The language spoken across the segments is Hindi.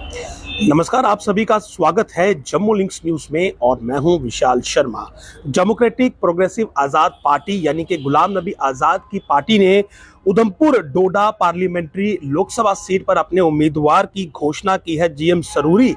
नमस्कार, आप सभी का स्वागत है जम्मू लिंक्स न्यूज में और मैं हूं विशाल शर्मा। डेमोक्रेटिक प्रोग्रेसिव आजाद पार्टी यानी कि गुलाम नबी आजाद की पार्टी ने उधमपुर डोडा पार्लियामेंट्री लोकसभा सीट पर अपने उम्मीदवार की घोषणा की है। जीएम सरूरी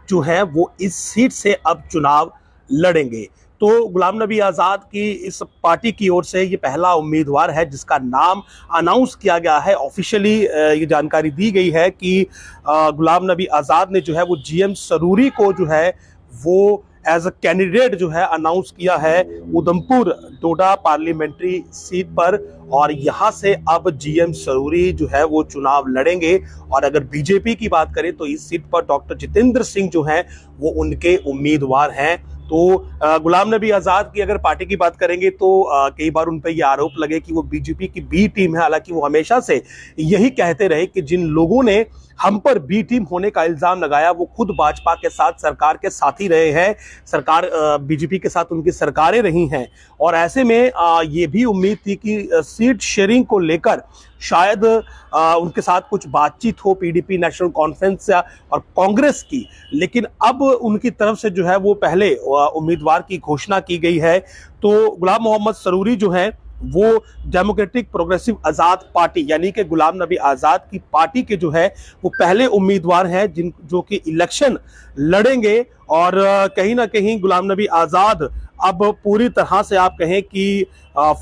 जो है वो इस सीट से अब चुनाव लड़ेंगे। तो गुलाम नबी आज़ाद की इस पार्टी की ओर से ये पहला उम्मीदवार है जिसका नाम अनाउंस किया गया है। ऑफिशियली ये जानकारी दी गई है कि गुलाम नबी आज़ाद ने जो है वो जीएम सरूरी को जो है वो एज अ कैंडिडेट जो है अनाउंस किया है उधमपुर डोडा पार्लियामेंट्री सीट पर, और यहाँ से अब जीएम सरूरी जो है वो चुनाव लड़ेंगे। और अगर बीजेपी की बात करें तो इस सीट पर डॉक्टर जितेंद्र सिंह जो हैं वो उनके उम्मीदवार हैं। तो गुलाम नबी आज़ाद की अगर पार्टी की बात करेंगे तो कई बार उन पर यह आरोप लगे कि वो बीजेपी की बी टीम है। हालांकि वो हमेशा से यही कहते रहे कि जिन लोगों ने हम पर बी टीम होने का इल्जाम लगाया वो खुद भाजपा के साथ सरकार के साथ ही रहे हैं। सरकार बीजेपी के साथ उनकी सरकारें रही हैं और ऐसे में ये भी उम्मीद थी कि सीट शेयरिंग को लेकर शायद उनके साथ कुछ बातचीत हो पीडीपी नेशनल कॉन्फ्रेंस और कांग्रेस की, लेकिन अब उनकी तरफ से जो है वो पहले उम्मीदवार की घोषणा की गई है। तो गुलाम मोहम्मद सरूरी जो है वो डेमोक्रेटिक प्रोग्रेसिव आजाद पार्टी यानी कि गुलाम नबी आजाद की पार्टी के जो है वो पहले उम्मीदवार हैं जो कि इलेक्शन लड़ेंगे। और कहीं ना कहीं गुलाम नबी आजाद अब पूरी तरह से आप कहें कि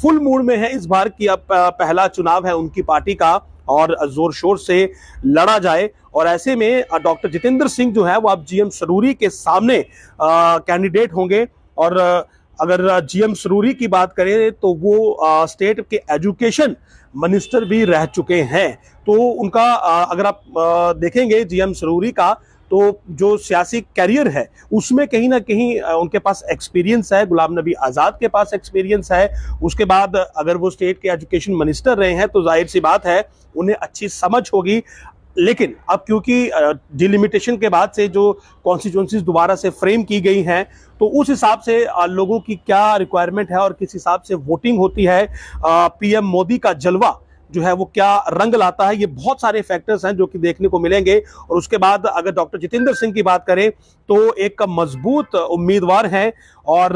फुल मूड में है इस बार की। अब पहला चुनाव है उनकी पार्टी का और जोर शोर से लड़ा जाए। और ऐसे में डॉक्टर जितेंद्र सिंह जो है वो अब जीएम सरूरी के सामने कैंडिडेट होंगे। और अगर जीएम सरूरी की बात करें तो वो स्टेट के एजुकेशन मिनिस्टर भी रह चुके हैं। तो उनका अगर आप देखेंगे जीएम सरूरी का तो जो सियासी कैरियर है उसमें कहीं ना कहीं उनके पास एक्सपीरियंस है। गुलाम नबी आज़ाद के पास एक्सपीरियंस है। उसके बाद अगर वो स्टेट के एजुकेशन मिनिस्टर रहे हैं तो जाहिर सी बात है उन्हें अच्छी समझ होगी। लेकिन अब क्योंकि डिलिमिटेशन के बाद से जो कॉन्स्टिट्यूंसीज दोबारा से फ्रेम की गई हैं तो उस हिसाब से लोगों की क्या रिक्वायरमेंट है और किस हिसाब से वोटिंग होती है, पीएम मोदी का जलवा जो है वो क्या रंग लाता है, ये बहुत सारे फैक्टर्स हैं जो कि देखने को मिलेंगे। और उसके बाद अगर डॉक्टर जितेंद्र सिंह की बात करें तो एक मजबूत उम्मीदवार हैं और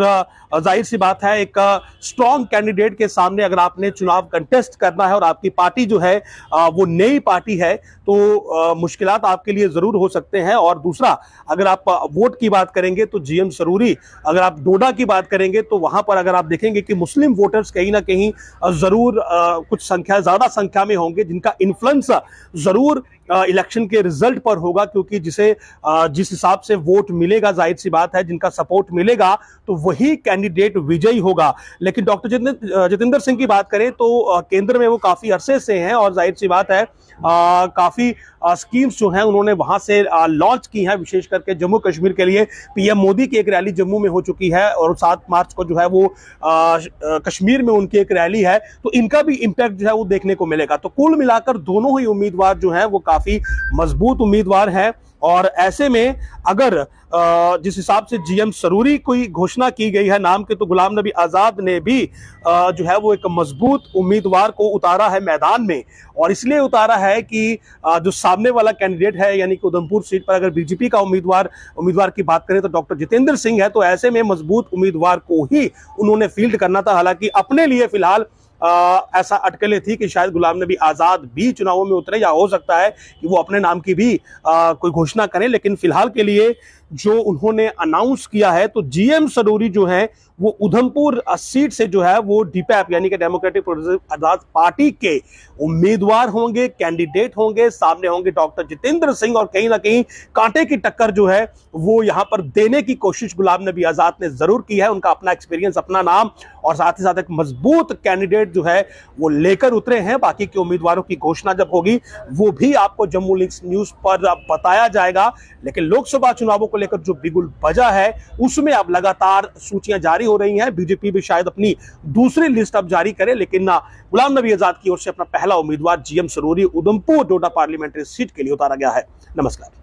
जाहिर सी बात है एक स्ट्रॉन्ग कैंडिडेट के सामने अगर आपने चुनाव कंटेस्ट करना है और आपकी पार्टी जो है वो नई पार्टी है तो मुश्किलात आपके लिए जरूर हो सकते हैं। और दूसरा अगर आप वोट की बात करेंगे तो जीएम सरूरी, अगर आप डोडा की बात करेंगे तो वहां पर अगर आप देखेंगे कि मुस्लिम वोटर्स कहीं ना कहीं जरूर कुछ ज्यादा संख्या में होंगे जिनका इन्फ्लुएंस जरूर इलेक्शन के रिजल्ट पर होगा, क्योंकि जिस हिसाब से वोट मिलेगा जाहिर सी बात है जिनका सपोर्ट मिलेगा तो वही कैंडिडेट विजयी होगा। लेकिन डॉक्टर जितेंद्र सिंह की बात करें तो केंद्र में वो काफी अरसे से हैं और जाहिर सी बात है काफी स्कीम्स जो हैं उन्होंने वहां से लॉन्च की हैं, विशेष करके जम्मू कश्मीर के लिए। पीएम मोदी की एक रैली जम्मू में हो चुकी है और 7 मार्च को जो है वो कश्मीर में उनकी एक रैली है, तो इनका भी इंपैक्ट जो है वो देखने को मिलेगा। तो कुल मिलाकर दोनों ही उम्मीदवार जो हैं वो काफी मजबूत उम्मीदवार हैं। और ऐसे में अगर जिस हिसाब से जीएम सरूरी की घोषणा की गई है नाम के, तो गुलाम नबी आज़ाद ने भी जो है वो एक मजबूत उम्मीदवार को उतारा है मैदान में। और इसलिए उतारा है कि जो सामने वाला कैंडिडेट है यानी कि उधमपुर सीट पर अगर बीजेपी का उम्मीदवार की बात करें तो डॉक्टर जितेंद्र सिंह है, तो ऐसे में मजबूत उम्मीदवार को ही उन्होंने फील्ड करना था। हालांकि अपने लिए फिलहाल ऐसा अटकलें थी कि शायद गुलाम नबी आज़ाद भी चुनावों में उतरे, या हो सकता है कि वो अपने नाम की भी कोई घोषणा करें। लेकिन फिलहाल के लिए जो उन्होंने अनाउंस किया है तो जीएम सरूरी जो है वो उधमपुर सीट से जो है वो डीपैप यानी कि डेमोक्रेटिक प्रोग्रेसिव आजाद पार्टी के उम्मीदवार होंगे, कैंडिडेट होंगे। सामने होंगे डॉक्टर जितेंद्र सिंह और कहीं ना कहीं कांटे की टक्कर जो है वो यहां पर देने की कोशिश गुलाम नबी आज़ाद ने जरूर की है। उनका अपना एक्सपीरियंस, अपना नाम और साथ ही साथ एक मजबूत कैंडिडेट जो है वो लेकर उतरे हैं। बाकी के उम्मीदवारों की घोषणा जब होगी वो भी आपको जम्मू लिंक्स न्यूज पर बताया जाएगा। लेकिन लोकसभा चुनावों को लेकर जो बिगुल बजा है उसमें अब लगातार सूचियां जारी हो रही हैं। बीजेपी भी शायद अपनी दूसरी लिस्ट अब जारी करे, लेकिन गुलाम नबी आज़ाद की ओर से अपना पहला उम्मीदवार GM Saroori Udhampur Doda parliamentary seat के लिए उतारा गया है। नमस्कार।